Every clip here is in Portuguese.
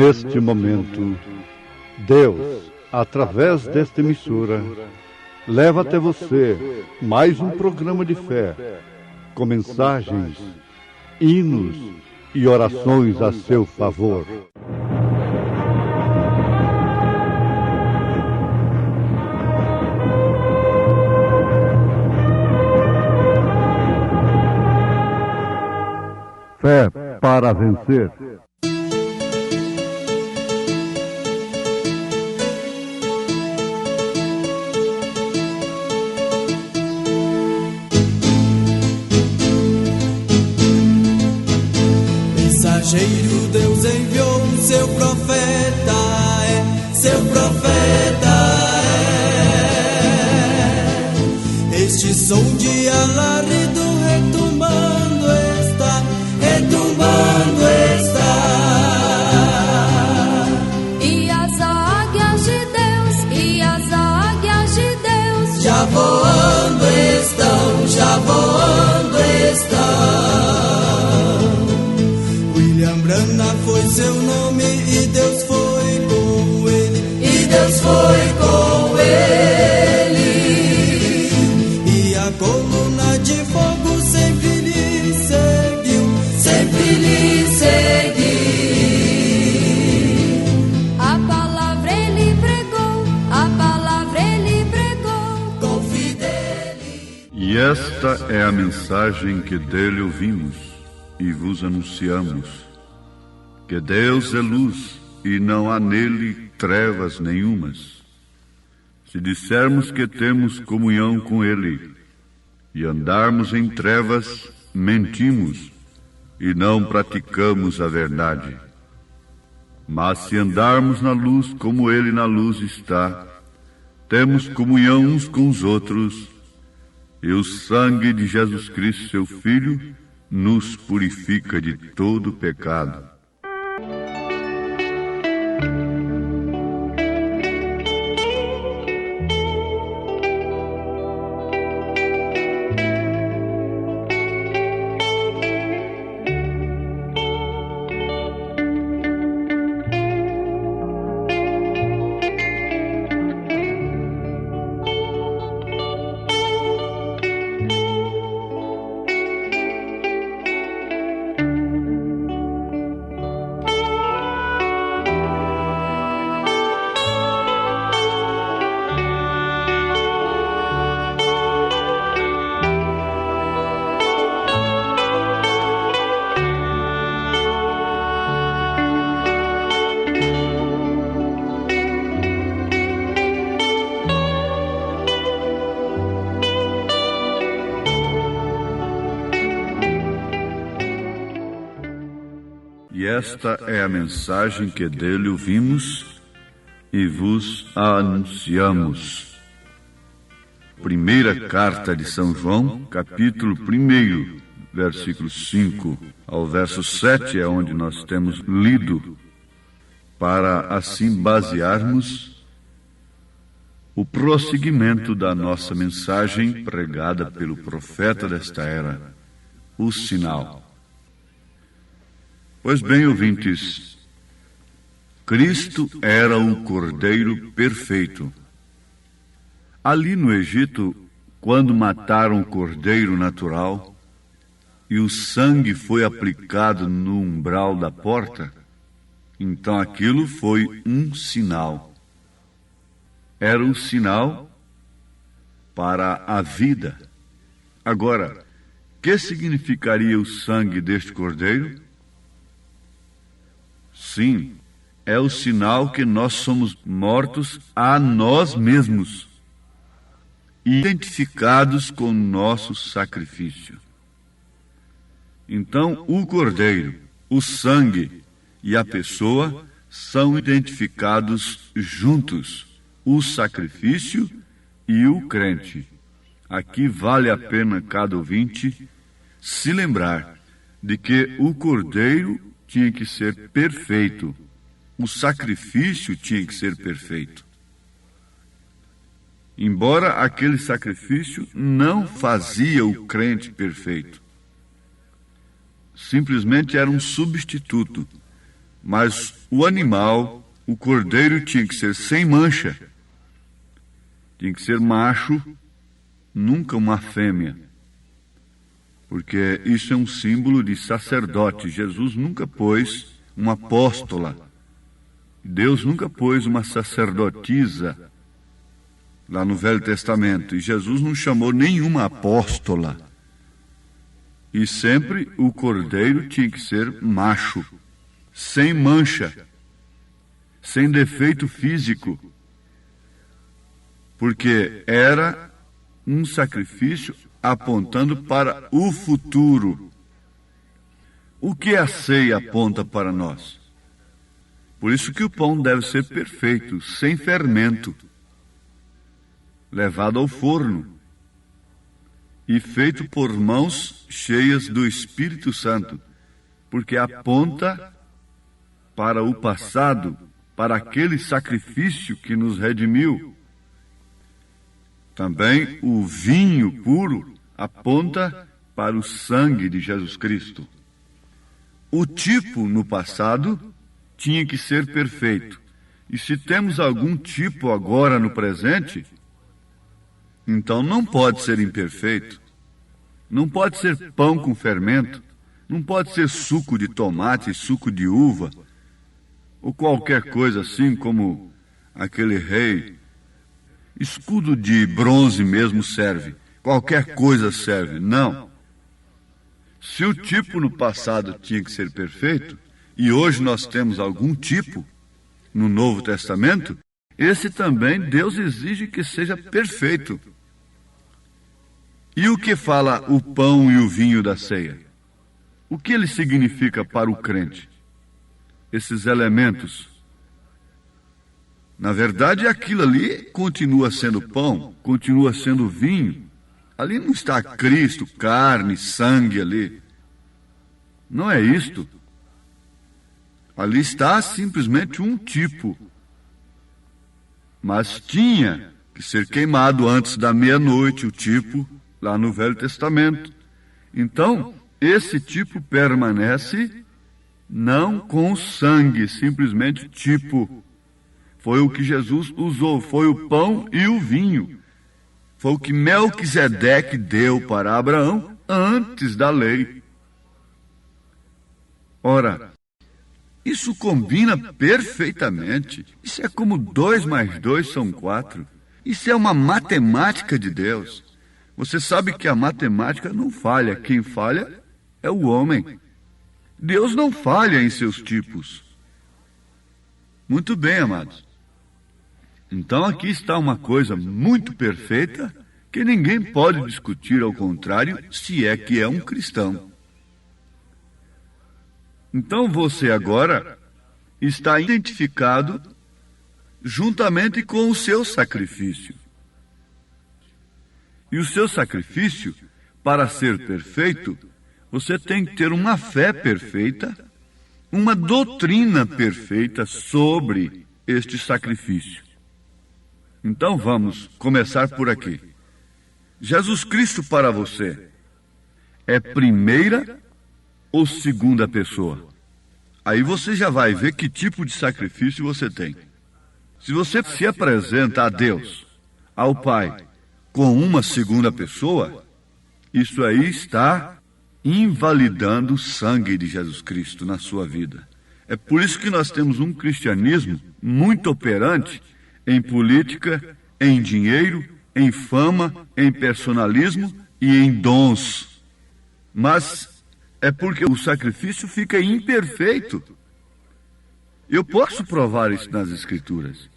Neste momento, Deus, através desta emissora, leva até você mais um programa de fé, com mensagens, hinos e orações a seu favor. Fé para vencer. Mensageiro, Deus enviou seu profeta, seu profeta Este som de alarido retumbando está, retumbando está. E as águias de Deus, e as águias de Deus já voando estão, já voando estão. Brana foi seu nome e Deus foi com ele, e Deus foi com ele. E a coluna de fogo sempre lhe seguiu, sempre lhe seguiu. A palavra ele pregou, a palavra ele pregou com fidelidade. E esta é a mensagem que dele ouvimos e vos anunciamos. Que Deus é luz e não há nele trevas nenhumas. Se dissermos que temos comunhão com ele e andarmos em trevas, mentimos e não praticamos a verdade. Mas se andarmos na luz como ele na luz está, temos comunhão uns com os outros, e o sangue de Jesus Cristo, seu Filho, nos purifica de todo pecado. E esta é a mensagem que dele ouvimos e vos anunciamos. Primeira carta de São João, capítulo 1, versículo 5 ao verso 7, é onde nós temos lido, para assim basearmos o prosseguimento da nossa mensagem pregada pelo profeta desta era, o sinal. Pois bem, ouvintes, Cristo era o Cordeiro perfeito. Ali no Egito, quando mataram o cordeiro natural e o sangue foi aplicado no umbral da porta, então aquilo foi um sinal. Era um sinal para a vida. Agora, que significaria o sangue deste cordeiro? Sim, é o sinal que nós somos mortos a nós mesmos, identificados com o nosso sacrifício. Então, o cordeiro, o sangue e a pessoa são identificados juntos, o sacrifício e o crente. Aqui vale a pena cada ouvinte se lembrar de que o cordeiro tinha que ser perfeito, o sacrifício tinha que ser perfeito. Embora aquele sacrifício não fazia o crente perfeito, simplesmente era um substituto, Mas o animal, o cordeiro, tinha que ser sem mancha. Tinha que ser macho, nunca uma fêmea. Porque isso é um símbolo de sacerdote. Jesus nunca pôs uma apóstola. Deus nunca pôs uma sacerdotisa lá no Velho Testamento. E Jesus não chamou nenhuma apóstola. E sempre o cordeiro tinha que ser macho, sem mancha, sem defeito físico. Porque era um sacrifício apontando para o futuro. O que a ceia aponta para nós? Por isso que o pão deve ser perfeito, sem fermento, levado ao forno e feito por mãos cheias do Espírito Santo, porque aponta para o passado, para aquele sacrifício que nos redimiu. Também o vinho puro aponta para o sangue de Jesus Cristo. O tipo no passado tinha que ser perfeito. E se temos algum tipo agora no presente, então não pode ser imperfeito. Não pode ser pão com fermento. Não pode ser suco de tomate, suco de uva, ou qualquer coisa assim como aquele rei. Escudo de bronze mesmo serve. Qualquer coisa serve. Não. Se o tipo no passado tinha que ser perfeito, e hoje nós temos algum tipo no Novo Testamento, esse também Deus exige que seja perfeito. E o que fala o pão e o vinho da ceia? O que ele significa para o crente? Esses elementos. Na verdade, aquilo ali continua sendo pão, continua sendo vinho. Ali não está Cristo, carne, sangue ali. Não é isto. Ali está simplesmente um tipo. Mas tinha que ser queimado antes da meia-noite, o tipo, lá no Velho Testamento. Então, esse tipo permanece não com sangue, simplesmente tipo. Foi o que Jesus usou, foi o pão e o vinho. Foi o que Melquisedeque deu para Abraão antes da lei. Ora, isso combina perfeitamente. Isso é como 2 mais 2 são 4. Isso é uma matemática de Deus. Você sabe que a matemática não falha. Quem falha é o homem. Deus não falha em seus tipos. Muito bem, amados. Então aqui está uma coisa muito perfeita que ninguém pode discutir, ao contrário, se é que é um cristão. Então você agora está identificado juntamente com o seu sacrifício. E o seu sacrifício, para ser perfeito, você tem que ter uma fé perfeita, uma doutrina perfeita sobre este sacrifício. Então vamos começar por aqui. Jesus Cristo para você é primeira ou segunda pessoa? Aí você já vai ver que tipo de sacrifício você tem. Se você se apresenta a Deus, ao Pai, com uma segunda pessoa, isso aí está invalidando o sangue de Jesus Cristo na sua vida. É por isso que nós temos um cristianismo muito operante em política, em dinheiro, em fama, em personalismo e em dons. Mas é porque o sacrifício fica imperfeito. Eu posso provar isso nas Escrituras.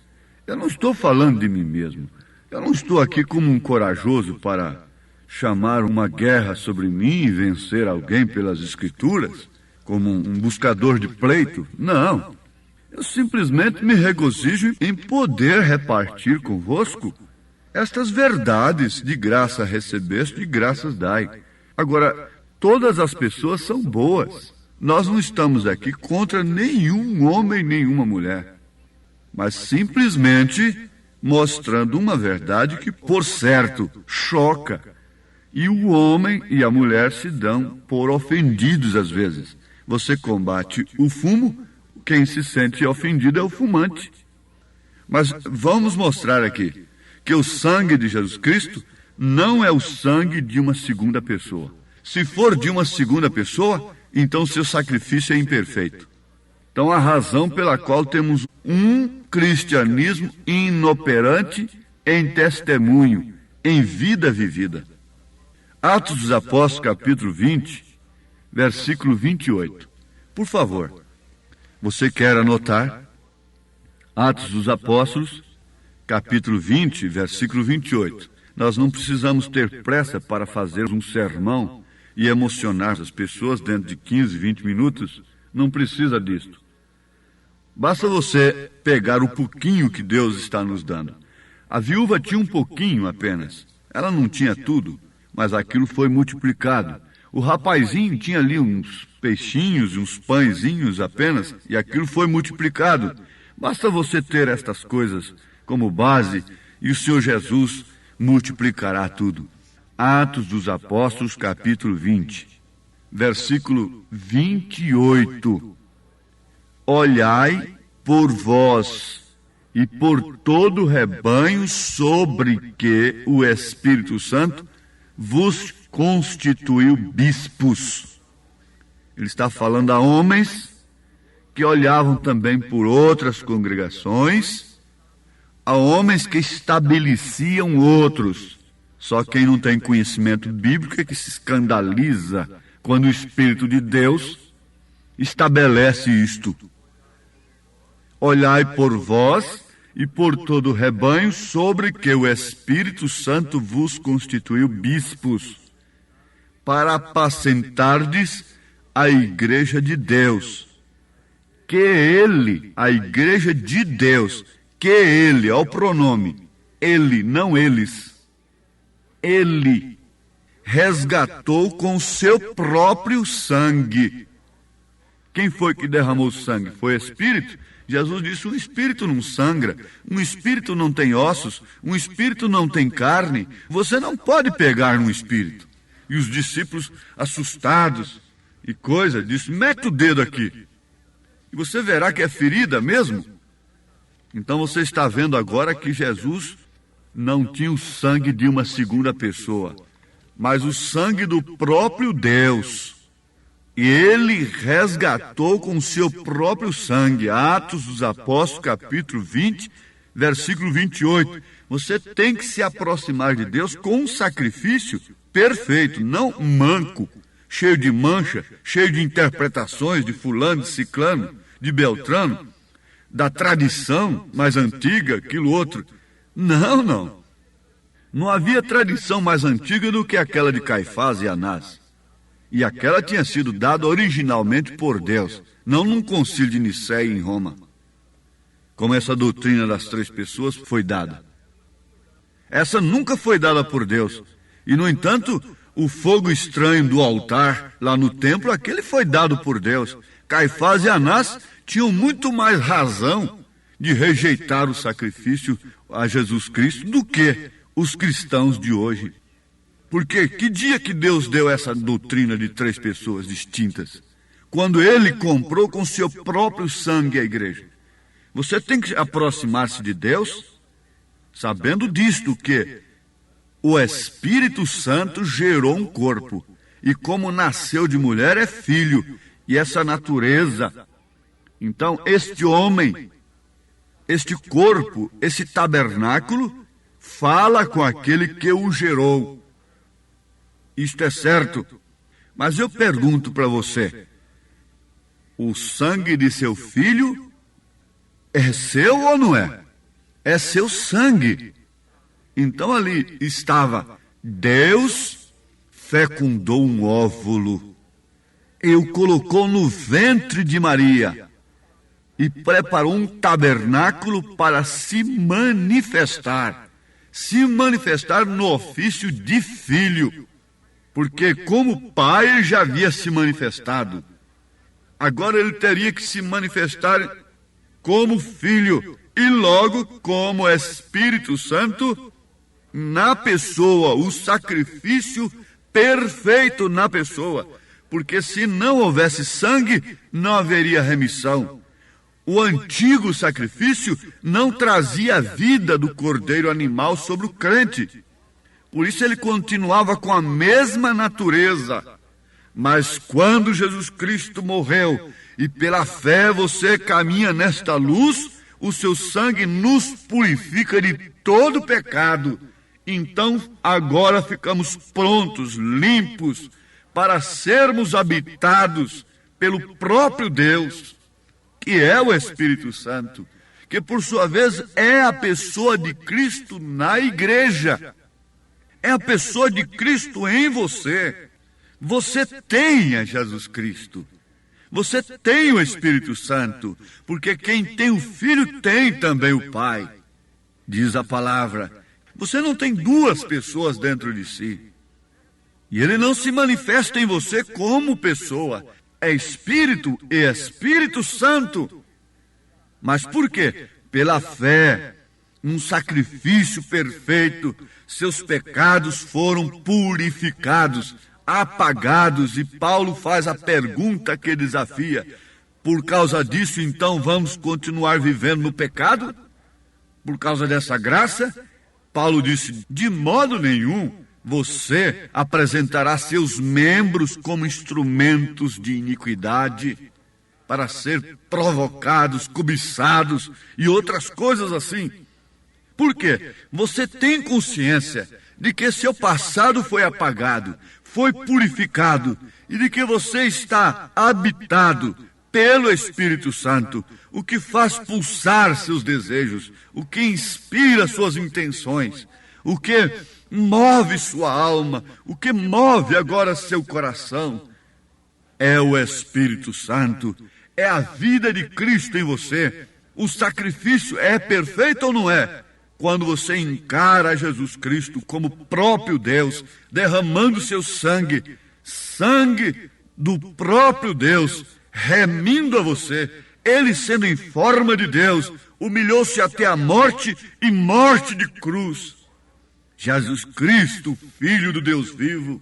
Eu não estou falando de mim mesmo. Eu não estou aqui como um corajoso para chamar uma guerra sobre mim e vencer alguém pelas Escrituras, como um buscador de pleito. Não. Eu simplesmente me regozijo em poder repartir convosco estas verdades. De graça recebeste, de graças dai. Agora, todas as pessoas são boas. Nós não estamos aqui contra nenhum homem, nenhuma mulher, mas simplesmente mostrando uma verdade que, por certo, choca. E o homem e a mulher se dão por ofendidos às vezes. Você combate o fumo, quem se sente ofendido é o fumante. Mas vamos mostrar aqui que o sangue de Jesus Cristo não é o sangue de uma segunda pessoa. Se for de uma segunda pessoa, então seu sacrifício é imperfeito. Então a razão pela qual temos um cristianismo inoperante em testemunho, em vida vivida. Atos dos Apóstolos, capítulo 20, versículo 28. Por favor, você quer anotar? Atos dos Apóstolos, capítulo 20, versículo 28. Nós não precisamos ter pressa para fazer um sermão e emocionar as pessoas dentro de 15, 20 minutos. Não precisa disso. Basta você pegar o pouquinho que Deus está nos dando. A viúva tinha um pouquinho apenas. Ela não tinha tudo, mas aquilo foi multiplicado. O rapazinho tinha ali uns peixinhos, uns pãezinhos apenas, e aquilo foi multiplicado. Basta você ter estas coisas como base, e o Senhor Jesus multiplicará tudo. Atos dos Apóstolos, capítulo 20, versículo 28. Olhai por vós e por todo o rebanho sobre que o Espírito Santo vos constituiu bispos. Ele está falando a homens que olhavam também por outras congregações, a homens que estabeleciam outros. Só quem não tem conhecimento bíblico é que se escandaliza quando o Espírito de Deus estabelece isto. Olhai por vós e por todo o rebanho sobre que o Espírito Santo vos constituiu bispos, para apacentardes a igreja de Deus, que ele, a igreja de Deus, que ele, é o pronome, ele, não eles, ele resgatou com seu próprio sangue. Quem foi que derramou o sangue? Foi o Espírito? Jesus disse, um espírito não sangra, um espírito não tem ossos, um espírito não tem carne, você não pode pegar num espírito. E os discípulos, assustados e coisa, disse, mete o dedo aqui, e você verá que é ferida mesmo. Então você está vendo agora que Jesus não tinha o sangue de uma segunda pessoa, mas o sangue do próprio Deus. E ele resgatou com seu próprio sangue. Atos dos Apóstolos, capítulo 20, versículo 28. Você tem que se aproximar de Deus com um sacrifício perfeito, não manco, cheio de mancha, cheio de interpretações de fulano, de ciclano, de beltrano, da tradição mais antiga, aquilo outro. Não, não. Não havia tradição mais antiga do que aquela de Caifás e Anás. E aquela tinha sido dada originalmente por Deus, não num concílio de Nicéia em Roma, como essa doutrina das três pessoas foi dada. Essa nunca foi dada por Deus. E, no entanto, o fogo estranho do altar, lá no templo, aquele foi dado por Deus. Caifás e Anás tinham muito mais razão de rejeitar o sacrifício a Jesus Cristo do que os cristãos de hoje. Porque que dia que Deus deu essa doutrina de três pessoas distintas? Quando ele comprou com seu próprio sangue a igreja. Você tem que aproximar-se de Deus sabendo disto, que o Espírito Santo gerou um corpo. E como nasceu de mulher é filho. E essa natureza. Então este homem, este corpo, esse tabernáculo, fala com aquele que o gerou. Isto é certo, mas eu pergunto para você, o sangue de seu filho é seu ou não é? É seu sangue. Então ali estava, Deus fecundou um óvulo e o colocou no ventre de Maria e preparou um tabernáculo para se manifestar no ofício de filho. Porque como pai ele já havia se manifestado, agora ele teria que se manifestar como filho e logo como Espírito Santo na pessoa, o sacrifício perfeito na pessoa. Porque se não houvesse sangue, não haveria remissão. O antigo sacrifício não trazia a vida do cordeiro animal sobre o crente. Por isso ele continuava com a mesma natureza. Mas quando Jesus Cristo morreu e pela fé você caminha nesta luz, o seu sangue nos purifica de todo pecado. Então agora ficamos prontos, limpos, para sermos habitados pelo próprio Deus, que é o Espírito Santo, que por sua vez é a pessoa de Cristo na igreja. É a pessoa de Cristo em você. Você tem a Jesus Cristo. Você tem o Espírito Santo, porque quem tem o Filho tem também o Pai. Diz a palavra, você não tem duas pessoas dentro de si. E ele não se manifesta em você como pessoa. É Espírito e Espírito Santo. Mas por quê? Pela fé, um sacrifício perfeito, seus pecados foram purificados, apagados, e Paulo faz a pergunta que desafia: por causa disso, então, vamos continuar vivendo no pecado? Por causa dessa graça? Paulo disse, de modo nenhum. Você apresentará seus membros como instrumentos de iniquidade para ser provocados, cobiçados e outras coisas assim. Por quê? Você tem consciência de que seu passado foi apagado, foi purificado e de que você está habitado pelo Espírito Santo, o que faz pulsar seus desejos, o que inspira suas intenções, o que move sua alma, o que move agora seu coração, é o Espírito Santo, é a vida de Cristo em você. O sacrifício é perfeito ou não é? Quando você encara Jesus Cristo como próprio Deus, derramando seu sangue, sangue do próprio Deus, remindo a você, ele sendo em forma de Deus, humilhou-se até a morte e morte de cruz. Jesus Cristo, Filho do Deus vivo.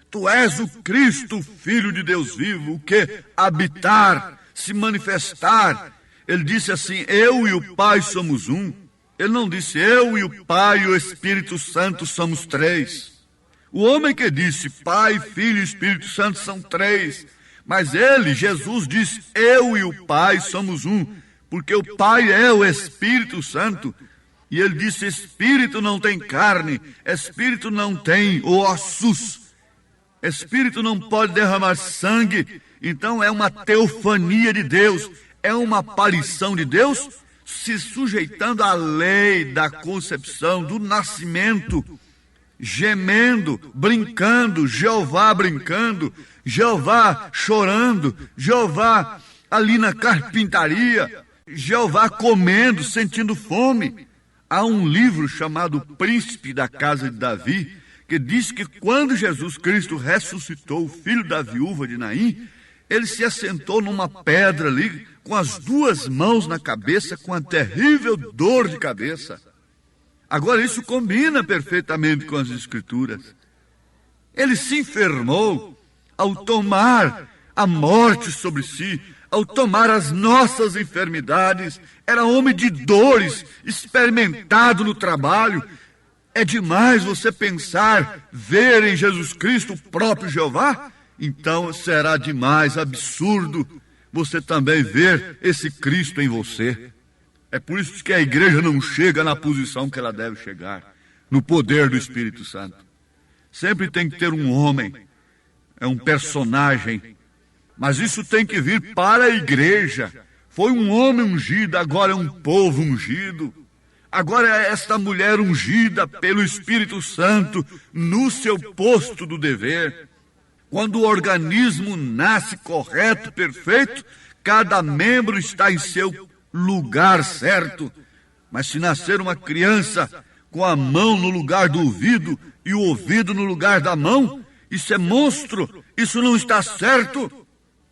Tu és o Cristo, Filho de Deus vivo, o que? Habitar, se manifestar. Ele disse assim, eu e o Pai somos um. Ele não disse, eu e o Pai e o Espírito Santo somos três. O homem que disse, Pai, Filho e Espírito Santo são três. Mas ele, Jesus, disse, eu e o Pai somos um, porque o Pai é o Espírito Santo. E ele disse, Espírito não tem carne, Espírito não tem ossos, Espírito não pode derramar sangue. Então é uma teofania de Deus, é uma aparição de Deus, se sujeitando à lei da concepção, do nascimento, gemendo, brincando, Jeová brincando, Jeová chorando, Jeová ali na carpintaria, Jeová comendo, sentindo fome. Há um livro chamado Príncipe da Casa de Davi, que diz que quando Jesus Cristo ressuscitou o filho da viúva de Naim, ele se assentou numa pedra ali, com as duas mãos na cabeça, com a terrível dor de cabeça. Agora isso combina perfeitamente com as Escrituras. Ele se enfermou ao tomar a morte sobre si, ao tomar as nossas enfermidades. Era homem de dores, experimentado no trabalho. É demais você pensar, ver em Jesus Cristo o próprio Jeová? Então será demais, absurdo, você também ver esse Cristo em você. É por isso que a igreja não chega na posição que ela deve chegar, no poder do Espírito Santo. Sempre tem que ter um homem, é um personagem, mas isso tem que vir para a igreja. Foi um homem ungido, agora é um povo ungido. Agora é esta mulher ungida pelo Espírito Santo no seu posto do dever. Quando o organismo nasce correto, perfeito, cada membro está em seu lugar certo. Mas se nascer uma criança com a mão no lugar do ouvido e o ouvido no lugar da mão, isso é monstro, isso não está certo.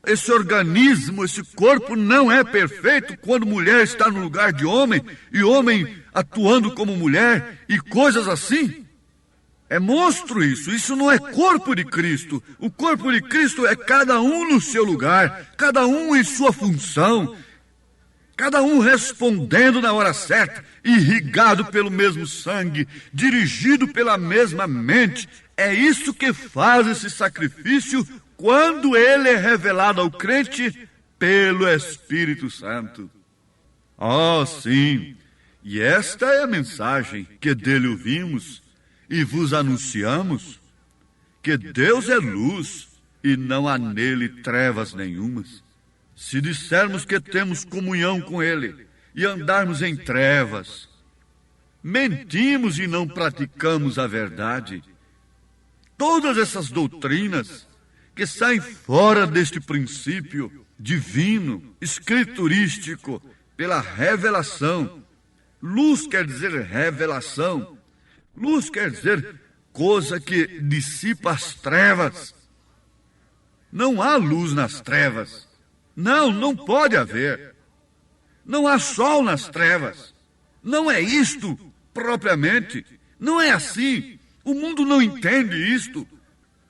Esse organismo, esse corpo não é perfeito quando mulher está no lugar de homem e homem atuando como mulher e coisas assim. É monstro isso, isso não é corpo de Cristo. O corpo de Cristo é cada um no seu lugar, cada um em sua função. cada um respondendo na hora certa, irrigado pelo mesmo sangue, dirigido pela mesma mente. É isso que faz esse sacrifício quando ele é revelado ao crente pelo Espírito Santo. Oh, sim, e esta é a mensagem que dele ouvimos e vos anunciamos, que Deus é luz e não há nele trevas nenhumas. Se dissermos que temos comunhão com ele e andarmos em trevas, mentimos e não praticamos a verdade. Todas essas doutrinas que saem fora deste princípio divino, escriturístico, pela revelação. Luz quer dizer revelação. Luz quer dizer coisa que dissipa as trevas. Não há luz nas trevas. Não pode haver. Não há sol nas trevas. Não é isto propriamente. Não é assim. O mundo não entende isto.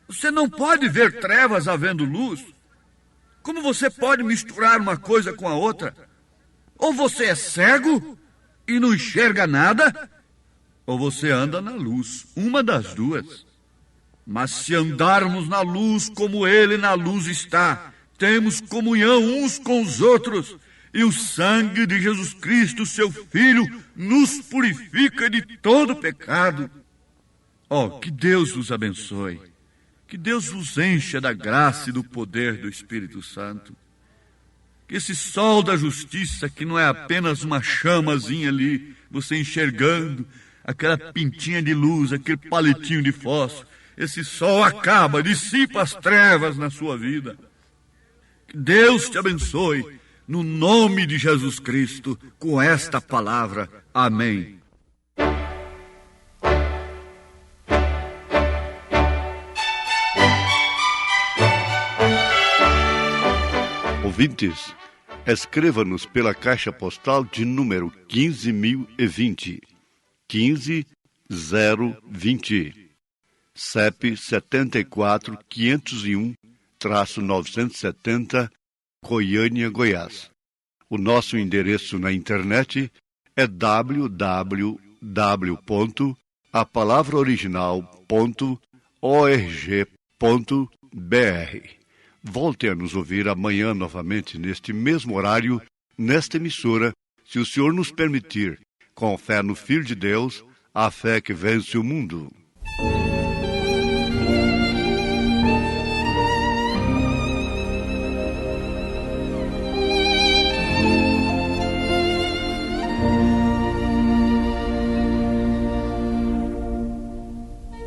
Você não pode ver trevas havendo luz. Como você pode misturar uma coisa com a outra? Ou você é cego e não enxerga nada, ou você anda na luz, uma das duas. Mas se andarmos na luz como ele na luz está, temos comunhão uns com os outros, e o sangue de Jesus Cristo, seu Filho, nos purifica de todo pecado. Oh, que Deus vos abençoe. Que Deus vos encha da graça e do poder do Espírito Santo. Que esse sol da justiça, que não é apenas uma chamazinha ali, você enxergando, aquela pintinha de luz, aquele palitinho de fósforo, esse sol acaba, dissipa as trevas na sua vida. Que Deus te abençoe, no nome de Jesus Cristo, com esta palavra. Amém. Ouvintes, escreva-nos pela caixa postal de número 15.020, 15020, CEP 74.501-970, Goiânia, Goiás. O nosso endereço na internet é www.apalavraoriginal.org.br. Volte a nos ouvir amanhã novamente neste mesmo horário, nesta emissora, se o Senhor nos permitir, com fé no Filho de Deus, a fé que vence o mundo.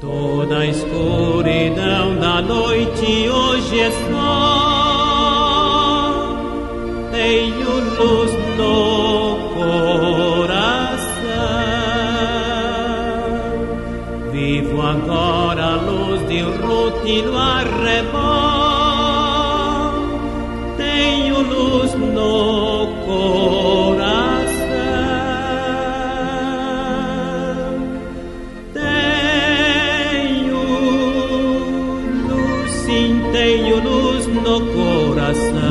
Toda a escuridão da noite hoje é só, tenho luz no coração, vivo agora a luz de Ruth no arrebol, tenho luz no coração. Tenho luz no coração,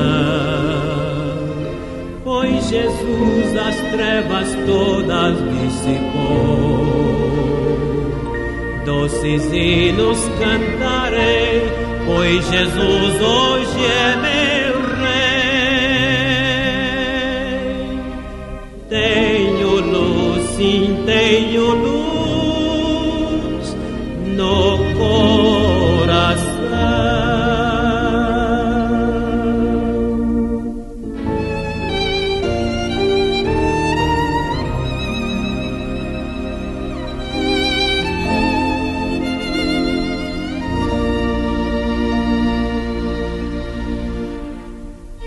pois Jesus as trevas todas dissipou. Doces hinos cantarei, pois Jesus hoje é meu Rei. Tenho luz, sim, tenho luz no coração.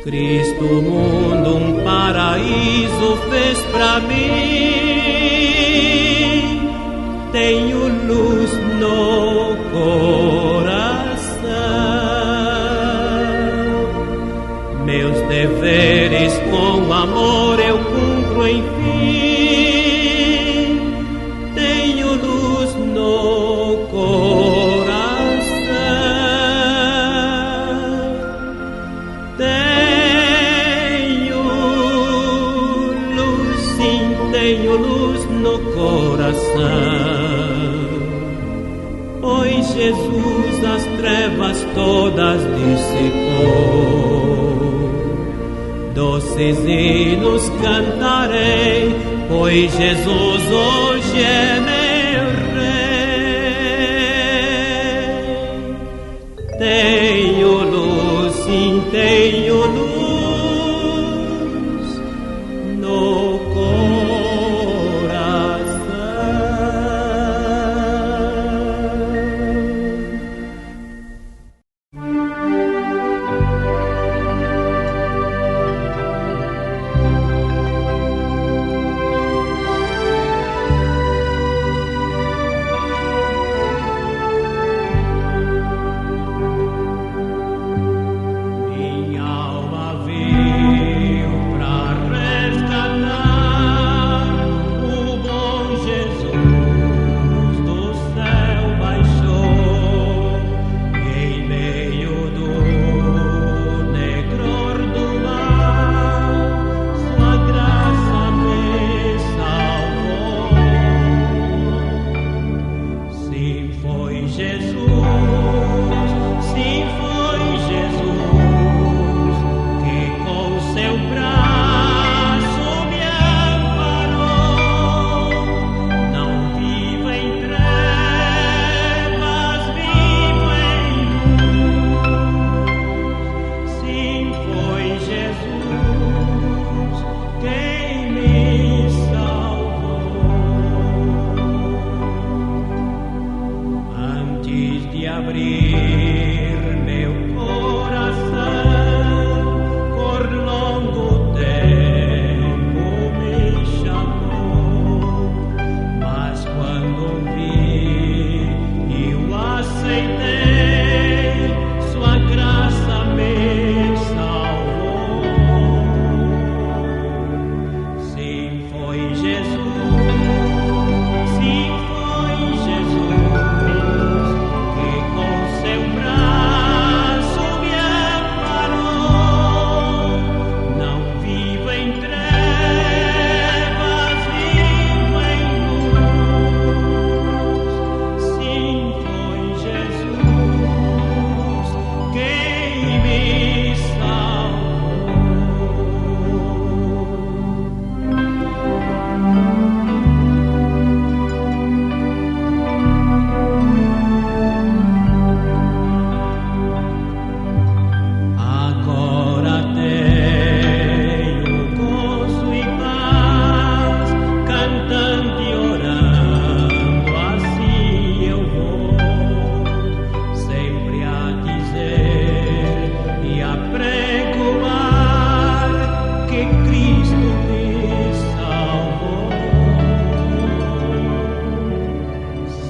Cristo, o mundo, um paraíso fez pra mim. Tenho luz no coração. Meus deveres com amor eu cumpro enfim. Tenho luz no coração. Tenho Jesus as trevas todas dissipou. Doces hinos cantarei, pois Jesus hoje é meu Rei. Tenho luz, sim, tenho luz no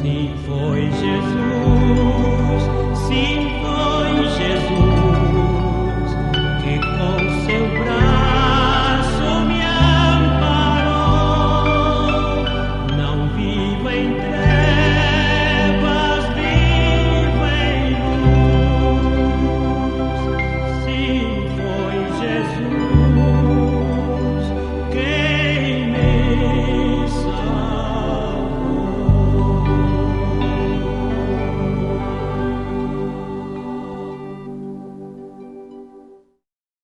Sim, foi Jesus, sim, foi